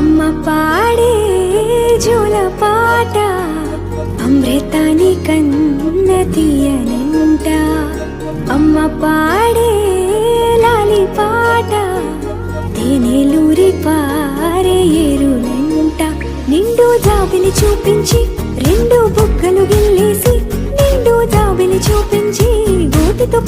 అమ్మ పాడే జోల పాట అమృతాని కన్న తీయనంట. అమ్మ పాడే లాలి పాట తేనెలూరి పారే ఏరులంట. నిండు జాబిలి చూపించి రెండు బుగ్గలు గిల్లేసి, నిండు జాబిలి చూపించి గోటితో